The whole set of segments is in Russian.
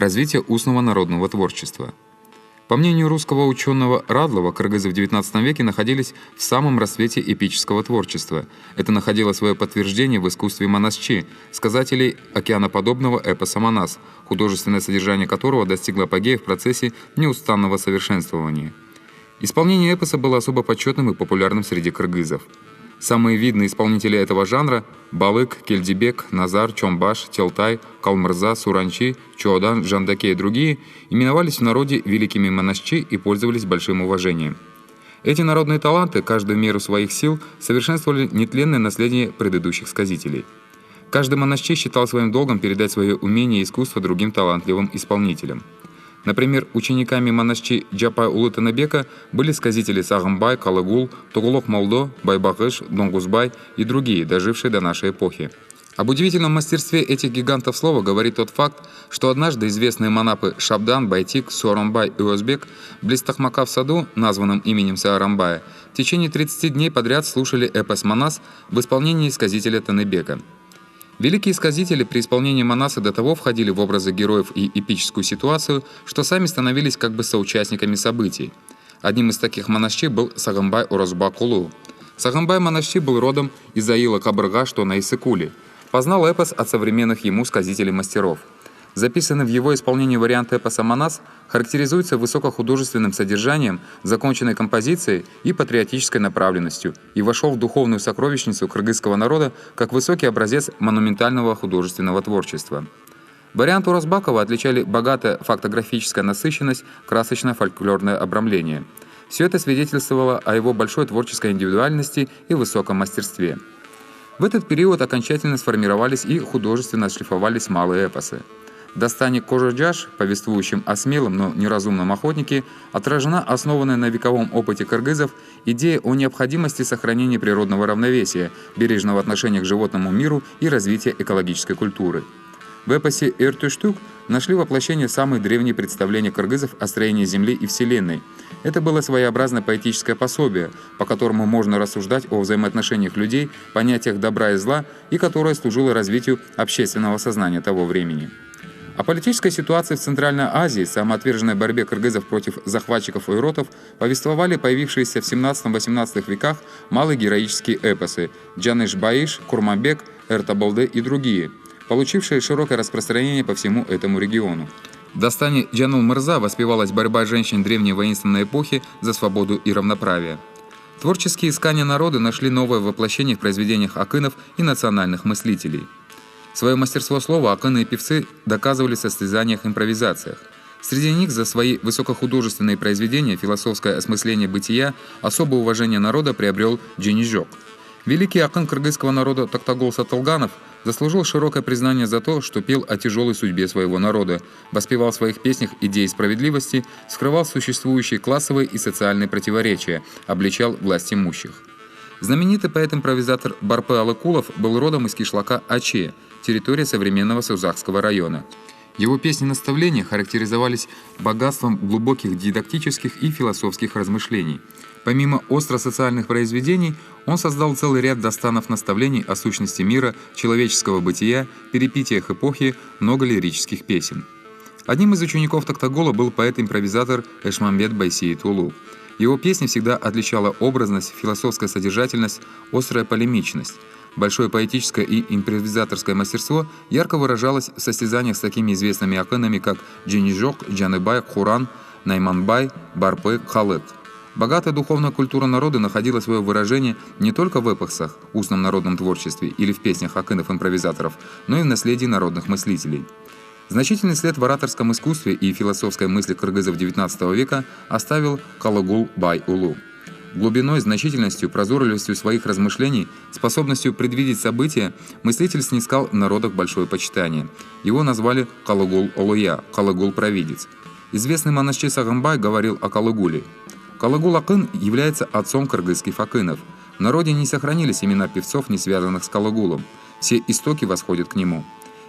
Развитие устного народного творчества. По мнению русского ученого Радлова, кыргызы в XIX веке находились в самом расцвете эпического творчества. Это находило свое подтверждение в искусстве манасчи, сказателей океаноподобного эпоса «Манас», художественное содержание которого достигло апогея в процессе неустанного совершенствования. Исполнение эпоса было особо почетным и популярным среди кыргызов. Самые видные исполнители этого жанра – Балык, Кельдибек, Назар, Чомбаш, Телтай, Калмырза, Суранчи, Чуодан, Жандаке и другие – именовались в народе великими манасчи и пользовались большим уважением. Эти народные таланты, каждый в меру своих сил, совершенствовали нетленное наследие предыдущих сказителей. Каждый манасчи считал своим долгом передать свое умение и искусство другим талантливым исполнителям. Например, учениками манасчи Джапай Улы Таныбека были сказители Сагымбай, Калыгул, Тугулок Молдо, Байбагыш, Донгузбай и другие, дожившие до нашей эпохи. Об удивительном мастерстве этих гигантов слова говорит тот факт, что однажды известные манапы Шабдан, Байтик, Суарамбай и Озбек близ Тахмака в саду, названном именем Саарамбая, в течение 30 дней подряд слушали эпос «Манас» в исполнении сказителя Таныбека. Великие сказители при исполнении Манаса до того входили в образы героев и эпическую ситуацию, что сами становились как бы соучастниками событий. Одним из таких манасчи был Сагымбай Орозбакулу. Сагымбай манасчи был родом из Аила Кабырга, что на Иссыкуле. Познал эпос от современных ему сказителей-мастеров. Записанный в его исполнении вариант эпоса «Манас» характеризуется высокохудожественным содержанием, законченной композицией и патриотической направленностью и вошел в духовную сокровищницу кыргызского народа как высокий образец монументального художественного творчества. Вариант Уразбакова отличали богатая фактографическая насыщенность, красочное фольклорное обрамление. Все это свидетельствовало о его большой творческой индивидуальности и высоком мастерстве. В этот период окончательно сформировались и художественно отшлифовались малые эпосы. В Дастане Кожоджаш, повествующем о смелом, но неразумном охотнике, отражена основанная на вековом опыте кыргызов идея о необходимости сохранения природного равновесия, бережного отношения к животному миру и развития экологической культуры. В эпосе «Эртуштук» нашли воплощение самых древних представлений кыргызов о строении Земли и Вселенной. Это было своеобразное поэтическое пособие, по которому можно рассуждать о взаимоотношениях людей, понятиях добра и зла, и которое служило развитию общественного сознания того времени. О политической ситуации в Центральной Азии, самоотверженной борьбе кыргызов против захватчиков и уротов, повествовали появившиеся в 17-18 веках малые героические эпосы Джаныш-Баиш, Курманбек, Эртабалды и другие, получившие широкое распространение по всему этому региону. В Дастане Джанул-Мырза воспевалась борьба женщин древней воинственной эпохи за свободу и равноправие. Творческие искания народа нашли новое воплощение в произведениях акынов и национальных мыслителей. Свое мастерство слова акыны и певцы доказывали в состязаниях-импровизациях. Среди них за свои высокохудожественные произведения философское осмысление бытия особое уважение народа приобрел Дженижок. Великий акын кыргызского народа Токтагул Сатылганов заслужил широкое признание за то, что пел о тяжелой судьбе своего народа, воспевал в своих песнях идеи справедливости, скрывал существующие классовые и социальные противоречия, обличал власть имущих. Знаменитый поэт-импровизатор Барпы Алыкулов был родом из кишлака Аче, территория современного Сузахского района. Его песни-наставления характеризовались богатством глубоких дидактических и философских размышлений. Помимо остро-социальных произведений, он создал целый ряд дастанов наставлений о сущности мира, человеческого бытия, перипетиях эпохи, много лирических песен. Одним из учеников Токтагола был поэт-импровизатор Эшмамбет Байсиит Улу. Его песни всегда отличала образность, философская содержательность, острая полемичность. Большое поэтическое и импровизаторское мастерство ярко выражалось в состязаниях с такими известными акынами, как Дженижок, Джаныбай, Хуран, Найманбай, Барпы, Халык. Богатая духовная культура народа находила свое выражение не только в эпосах, устном народном творчестве или в песнях акынов-импровизаторов, но и в наследии народных мыслителей. Значительный след в ораторском искусстве и философской мысли кыргызов XIX века оставил Калыгул Бай Улу. Глубиной, значительностью, прозорливостью своих размышлений, способностью предвидеть события, мыслитель снискал в народах большое почитание. Его назвали Калыгул Олуя, Калыгул-провидец. Известный монашчи Сагымбай говорил о Калыгуле. Калыгул Акын является отцом кыргызских акынов. В народе не сохранились имена певцов, не связанных с Калыгулом. Все истоки восходят к нему.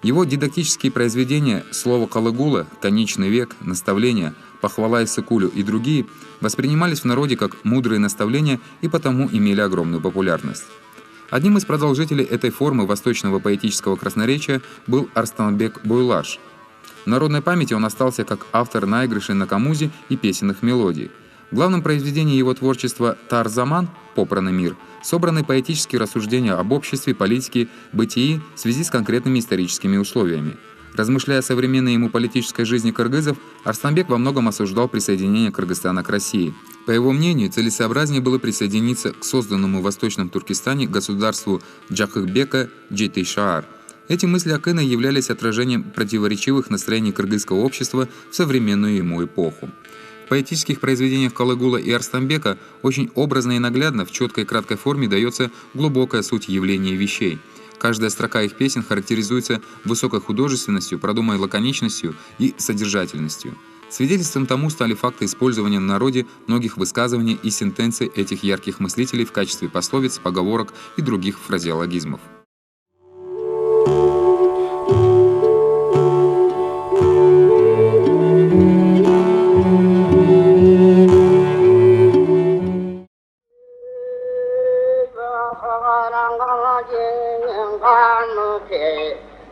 Его дидактические произведения «Слово Калыгула», «Конечный век», «Наставления», «Похвала Иссыкулю» и другие воспринимались в народе как мудрые наставления и потому имели огромную популярность. Одним из продолжителей этой формы восточного поэтического красноречия был Арстанбек Буйлаш. В народной памяти он остался как автор наигрышей на камузе и песенных мелодий. В главном произведении его творчества «Тар-Заман» «Попранный мир» собраны поэтические рассуждения об обществе, политике, бытии в связи с конкретными историческими условиями. Размышляя о современной ему политической жизни кыргызов, Арсланбек во многом осуждал присоединение Кыргызстана к России. По его мнению, целесообразнее было присоединиться к созданному в Восточном Туркестане государству Джахыкбека Джейтей-Шаар. Эти мысли Акына являлись отражением противоречивых настроений кыргызского общества в современную ему эпоху. В поэтических произведениях Калыгула и Арсланбека очень образно и наглядно в четкой и краткой форме дается глубокая суть явления вещей. Каждая строка их песен характеризуется высокой художественностью, продуманной лаконичностью и содержательностью. Свидетельством тому стали факты использования в народе многих высказываний и сентенций этих ярких мыслителей в качестве пословиц, поговорок и других фразеологизмов.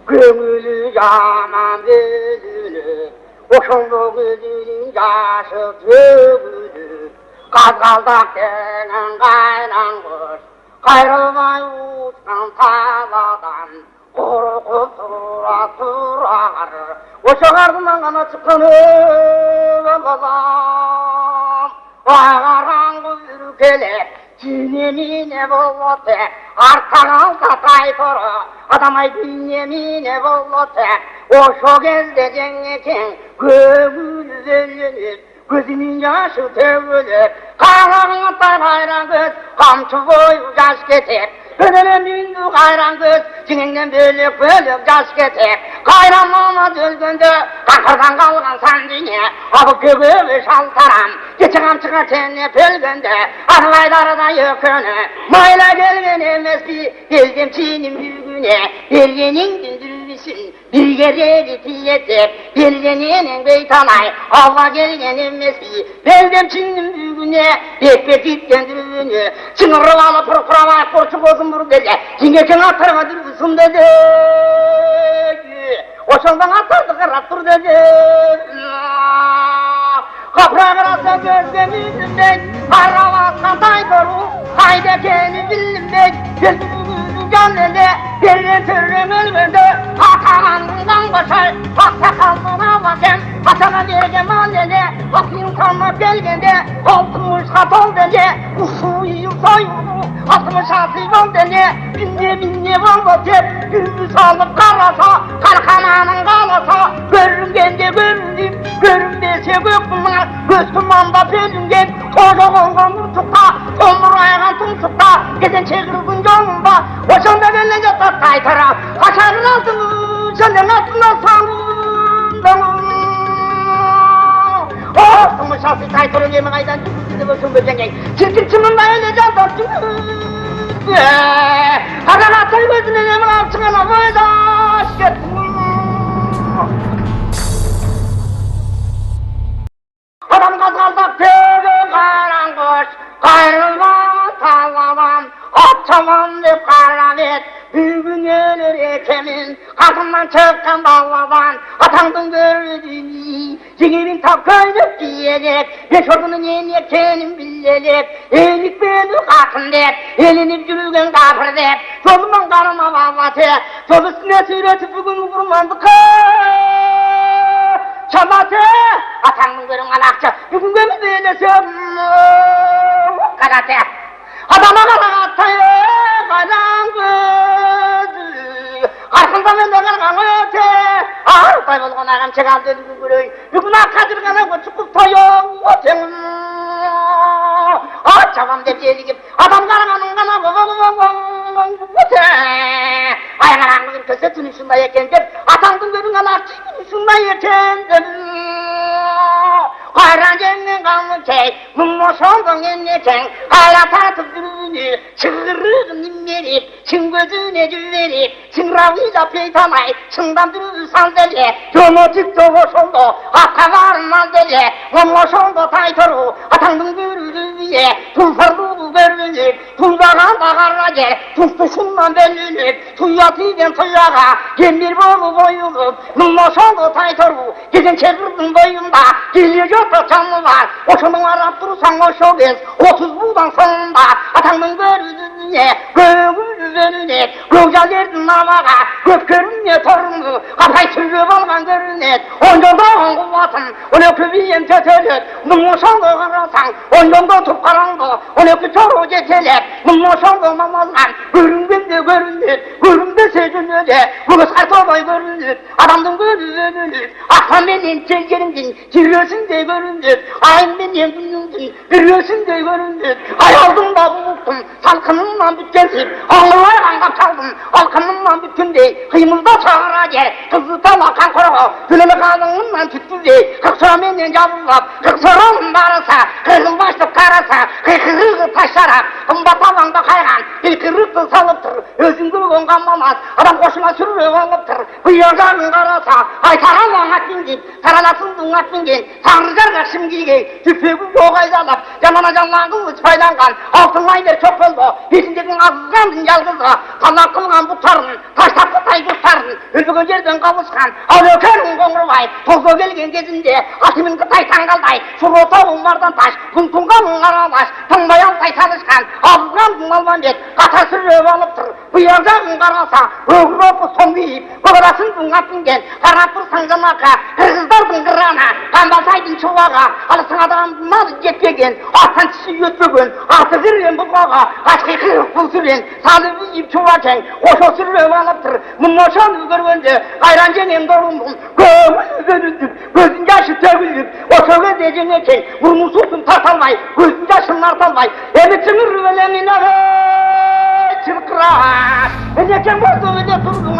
Gönlü yaman bölünü, oşunlu gözünün yaşı tövülü, Kazkaldak denen kaynanmış, kayrılmay uçkan taladan, korkup turar, oşun ardından kana çıkın babam, ağaran ülkeler, Dünyemine bollate, arkan alta taytoro, adamay dünyemine bollate, o şu gezde cennetin, göğül zöllünür, gözümün yaşı tövülür, kanarına hayran göz, kamçı boyu yaş getir, önüne dündü hayran göz, cinenden bölük bölük yaş getir, kayranmama dölgünde, kakırdan kalgan sandine, abı göğü şaltaram, geçen çıkar tenne pölgünde, arılayları da yökünü, mayla gelgen emez geldim çiğnim büyüğüne, belgenin gündürmüşsün, bir geri tiyetip, belgenin beytanay, Allah gelgen emez geldim çiğnim büyüğüne, bekbet döndürünü, çınırıvalı pırpıravay kurçu bozun buru dedi, cingeken atırma dürüsün dedi, oşandan atardı kırat dur dedi, Kaprağı rasa gözlemizimden, Karravaskan taydoru, Haydekeni bilimden, Gözümüzün canlede, Birden türlüm ölmünde, Hakanandından başar, Haksakalına bakım, Hatana vergen mahallede, Hakın kalmak gelgende, Altmış kat ol dene, Usu yıl soyunu, 66 yol dene, Binne vallatıp, Gündüz alıp karasa, Karkananın kalasa, Görüngende göründüm, Görünmese gökmüne, göz kumanda bölüngen, Koca olgan nutukta, Tomur ayağın tumsukta, Gezen çekirdin yolunda, Oşanda benle yatak kaytara, Kaşarın altını, Senden altından sağlığından. Altımı şahsi kaytırın yemin aydan, Sizi boşun böcengen, Çirkin çımında öyle candan tüm. Hakanatın gözüne yemin alçığına boydaş gettim. Adam kazaldak tövbe karangoş, Kayrılmam tallamam, Atçamam deyip karavet, Büyüğün ölür ekemin, Kadından çıkan balladan, Atandın gördüğünü, Ciğerin tak köylük diyecek, Beş ordunun en yekenin bilecek, Elik beni kakın deyip, Elinip yürügen kapır deyip, Yolundan karıma vallatı, Yol üstüne sürütüp bugün vurmandı Çalatı, atanın görün alakçı, bugün gömü böylesi, Kagatı, adama kagatayı, kalan gözü, Arkında ben de kalkan öte, Ağırtay bolgan ağam çekaldı ödüğü görüy, bugün akadır kana çıkıp tayo, öteğim, çavam deyip yedigip, adam kalkanın kana, öte, ayağın ağabeyim köse tünüşünde yeken deyip, atandın görün alakçı tünüşünde yeken deyip, Hayran cennin kanlı key, mummo şoldun enne ken, hayra tartıp dürünü, çığırırın nimmerip, 친구들의 주변이 칭라위자 페이타마이 칭담들 산들에 조모직도 오송도 아타가른 날들에 원모송도 타이터로 아탕등들을 위해 둘서로 베르니 둘다가 나가라게 둘두십만 베르니 투야티된 투야가 옛밀보고 보유급 원모송도 타이터로 기생체들은 보인다 길려줬다 장무만 오천동안 앞두루 상모 쇼겐 오투부당 선다 아탕등들을 위해 그르르르르 그자들 나마가 그르르르 토르르 아파이 틀려발만 그르르 온전도 한국 같은 오늘 그 위엔 저저저 문무성도 가라상 온전도 툭가랑도 오늘 그 초로제 제제 문무성도 마마산 그릉근데 그릉데 세준여제 그거 살토바이 그르르 아담동 그르르르 아파면인 제기는진 지려신데 그르르 아인면인 군중진 그려신데 그르르 아야동 바부국tum 살크는 남 bitkensi ağlar angap çaldım alkanın nam bütünde kıymılda çağıraca kızıta makan koro gülümü kadının nam tüttüde kıksıra menden cabıllap kıksıranın barasa kırgın başlıp karasa kıykırığı taşlara kımbata vanda kaygan ilkırıktı salıptır özün gülgün kanmamaz adam koşuna sürüyor alıptır kıyırganın karasa aytaran vangat bingin taranasın dungat bingin tanrıcarga şimgiyge tüpegü yoğayzalap canana canlan kılıç paylangan altın ayder çok oldu Bizindeki azızlandın yalgızı, Allah kılgan bu tarın, taş taptı tay kustarın, ülbügün yerden kavuşkan, avlökerin koңru bay, tozga gelgen gezinde, atımın kıtay tangalday, şurotavun vardan taş, kuntunganın aralaş, tınbayan tay tanışkan, azızlandın almanbet, katar sürüp alıptır, bıyarcağın karasa, öğröpü son deyip, kıvırasındın atingen, karapır sancanaka, kırgızdardın kırana, kambalsaydın çuvağa, alısın adamdan jetpegen, atan çişi yötbögün, atı zirgen bukağa, aşkı kırık bulsürün, salıbı yiyip çuvaken, oşo sürüp alıptır, mummoşan görgünde, ayrancenen doğrundum, gözün yaşı tövülüp, oşo gözecen eken, burnu susum tartalmay, gözün yaşın artalmay, emi çınır rüvelemine, çırkırar, eceken bozdu ve de turdun